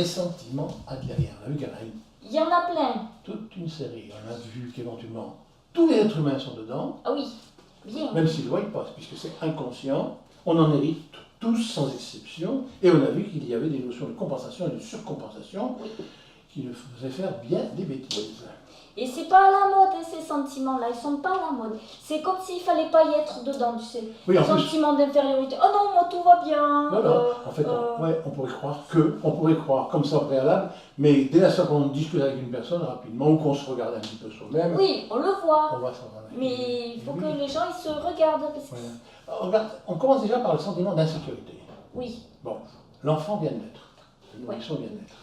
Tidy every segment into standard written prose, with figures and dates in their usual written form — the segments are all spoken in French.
ressentiment derrière. On a vu qu'il y en a Il y en a plein. toute une série. On a vu qu'éventuellement, tous les êtres humains sont dedans, Ah oui, bien. même s'ils ne le voient pas, puisque c'est inconscient. On en hérite tous sans exception. Et on a vu qu'il y avait des notions de compensation et de surcompensation qui nous faisaient faire bien des bêtises. Et c'est pas à la mode, ces sentiments-là, ils sont pas à la mode. C'est comme s'il fallait pas y être dedans, tu sais. Oui, en Sentiment d'infériorité. Oh non, moi tout va bien. Voilà. En fait, on pourrait croire comme ça au préalable, mais dès l'instant qu'on discute avec une personne rapidement, ou qu'on se regarde un petit peu soi-même, oui, on le voit. on va s'en rendre. Mais il faut que les gens ils se regardent. Parce que... voilà. Regarde, on commence déjà par le sentiment d'insécurité. Oui. Bon, l'enfant vient de naître, le nourrisson vient de naître.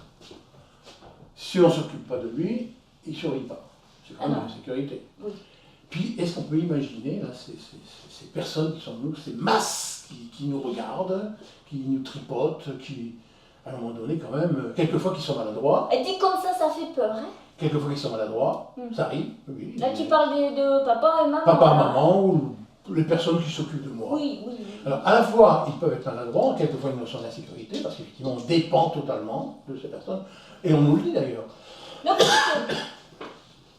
Si on ne s'occupe pas de lui, il ne survit pas. C'est quand même une sécurité. Oui. Puis, est-ce qu'on peut imaginer là, ces personnes qui sont nous, ces masses qui nous regardent, qui nous tripotent, qui, à un moment donné, quand même, quelquefois qui sont maladroits. Et dit comme ça fait peur. Hein. Quelquefois qui sont maladroits, ça arrive. Oui, là, tu parles de papa et maman. Papa, maman, ou les personnes qui s'occupent de moi. Oui, oui. Alors, à la fois, ils peuvent être maladroits, quelquefois une notion d'insécurité, parce qu'effectivement, on dépend totalement de ces personnes, et on nous le dit d'ailleurs. Donc,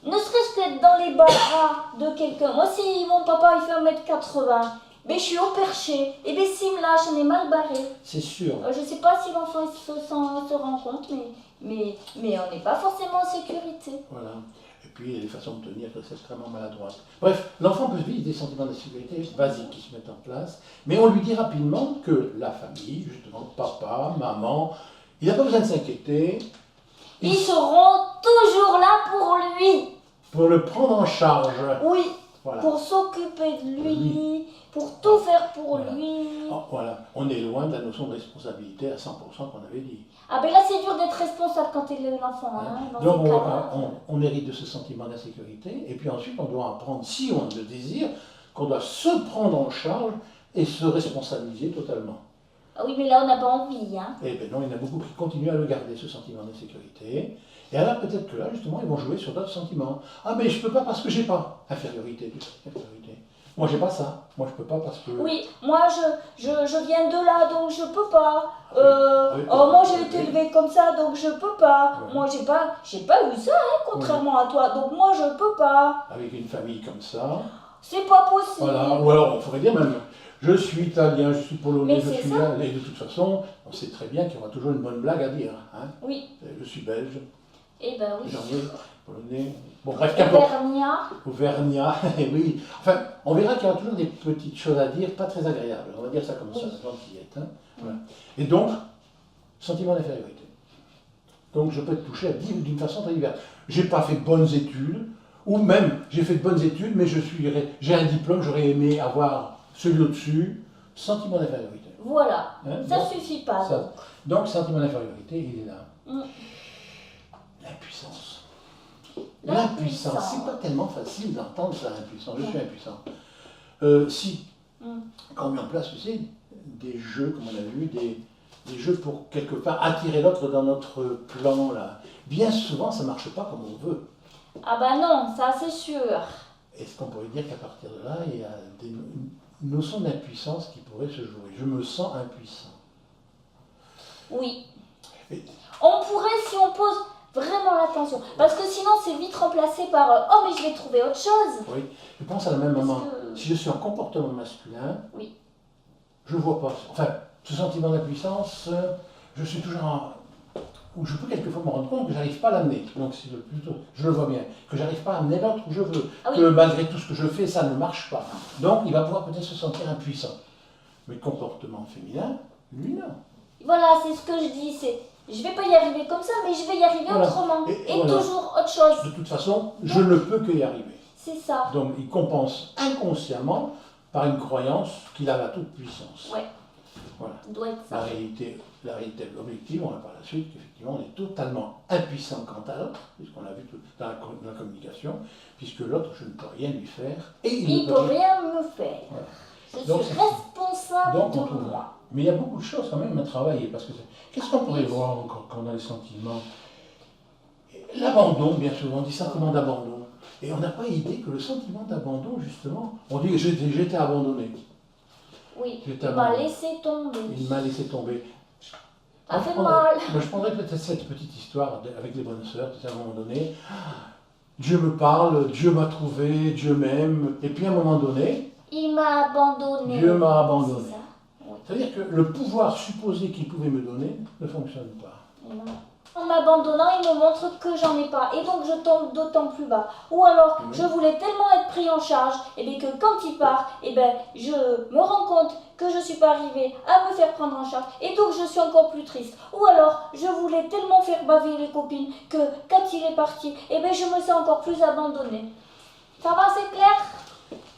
ne serait-ce qu'être dans les bras de quelqu'un. Moi, si mon papa il fait 1m80, mais je suis au perché, et bien s'il me lâche, on est mal barré. C'est sûr. Je ne sais pas si l'enfant se rend compte, mais on n'est pas forcément en sécurité. Voilà. Et puis, il y a des façons de tenir qui sont extrêmement maladroites. Bref, l'enfant peut vivre des sentiments d'insécurité basiques qui se mettent en place, mais on lui dit rapidement que la famille, justement, papa, maman, il n'a pas besoin de s'inquiéter. Ils seront toujours là pour lui. Pour le prendre en charge. Oui, voilà. Pour s'occuper de lui, pour tout faire pour lui. Oh, voilà, on est loin de la notion de responsabilité à 100% qu'on avait dit. Ah ben là c'est dur d'être responsable quand tu es l'enfant. Hein, donc on hérite de ce sentiment d'insécurité, et puis ensuite on doit apprendre, si on le désire, qu'on doit se prendre en charge et se responsabiliser totalement. Ah oui, mais là on n'a pas envie. Hein. Eh bien non, il y en a beaucoup qui continuent à le garder, ce sentiment d'insécurité. Et alors peut-être que là, justement, ils vont jouer sur d'autres sentiments. Ah mais je peux pas parce que j'ai pas. Infériorité, infériorité. Moi j'ai pas ça. Moi je peux pas parce que... Oui, moi je viens de là, donc je peux pas. Moi j'ai été élevée comme ça, donc je peux pas. Oui. Moi j'ai pas eu ça, hein, contrairement à toi, donc moi je peux pas. Avec une famille comme ça... C'est pas possible. Voilà, ou alors on pourrait dire même... Je suis italien, je suis polonais, je suis là, et de toute façon, on sait très bien qu'il y aura toujours une bonne blague à dire. Hein. Oui. Je suis belge. Eh ben oui. Polonais. Bon, bref, Auvergnat. Oui. Enfin, on verra qu'il y aura toujours des petites choses à dire, pas très agréables. On va dire ça comme ça, la gentillette. Hein. Voilà. Et donc, sentiment d'infériorité. Donc, je peux être touché d'une façon très diverse. J'ai pas fait de bonnes études, ou même j'ai fait de bonnes études, mais j'ai un diplôme, j'aurais aimé avoir celui au-dessus, sentiment d'infériorité. Voilà, hein, ça ne suffit pas. Donc, sentiment d'infériorité, il est là. L'impuissance. L'impuissance, c'est pas tellement facile d'entendre ça, l'impuissance. Je suis impuissant. Quand on met en place, tu sais, des jeux, comme on a vu, des jeux pour quelque part attirer l'autre dans notre plan, là, bien souvent, ça ne marche pas comme on veut. Ah bah non, ça c'est sûr. Est-ce qu'on pourrait dire qu'à partir de là, il y a une notion d'impuissance qui pourrait se jouer? Je me sens impuissant. Oui. On pourrait, si on pose vraiment l'attention, parce que sinon c'est vite remplacé par « Oh mais je vais trouver autre chose ». Oui, je pense à la même moment. Si je suis en comportement masculin, je ne vois pas. Enfin, ce sentiment d'impuissance, je suis toujours en... Ou je peux quelquefois me rendre compte que je n'arrive pas à l'amener. Donc plutôt, je le vois bien, que je n'arrive pas à amener l'autre où je veux. Que malgré tout ce que je fais, ça ne marche pas. Donc il va pouvoir peut-être se sentir impuissant. Mais le comportement féminin, lui non. Voilà, c'est ce que je dis, c'est je ne vais pas y arriver comme ça, mais je vais y arriver autrement. Et toujours autre chose. De toute façon, je ne peux que y arriver. C'est ça. Donc il compense inconsciemment par une croyance qu'il a la toute-puissance. Oui. Voilà. Doit être ça. La réalité objective, on a par la suite qu'effectivement on est totalement impuissant quant à l'autre, puisqu'on l'a vu dans la communication, puisque l'autre, je ne peux rien lui faire. Et il ne peut rien me faire. Voilà. Je suis responsable de moi. Mais il y a beaucoup de choses quand même à travailler, parce que qu'est-ce qu'on pourrait voir quand on a les sentiments? L'abandon, bien souvent, on dit sentiment d'abandon. Et on n'a pas idée que le sentiment d'abandon, justement, on dit j'étais abandonné. Oui, il m'a laissé tomber. Il m'a laissé tomber. Ça fait mal. Moi, je prendrais peut-être cette petite histoire avec les bonnes sœurs, à un moment donné. Dieu me parle, Dieu m'a trouvé, Dieu m'aime, et puis à un moment donné, il m'a abandonné. Dieu m'a abandonné. C'est ça. Oui. C'est-à-dire que le pouvoir supposé qu'il pouvait me donner ne fonctionne pas. En m'abandonnant, il me montre que j'en ai pas, et donc je tombe d'autant plus bas. Ou alors, je voulais tellement être pris en charge, et bien que quand il part, et ben je me rends compte que je suis pas arrivée à me faire prendre en charge, et donc je suis encore plus triste. Ou alors, je voulais tellement faire baver les copines que quand il est parti, et ben je me sens encore plus abandonnée. Ça va, c'est clair?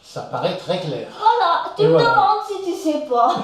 Ça paraît très clair. Voilà, tu me demandes si tu sais pas.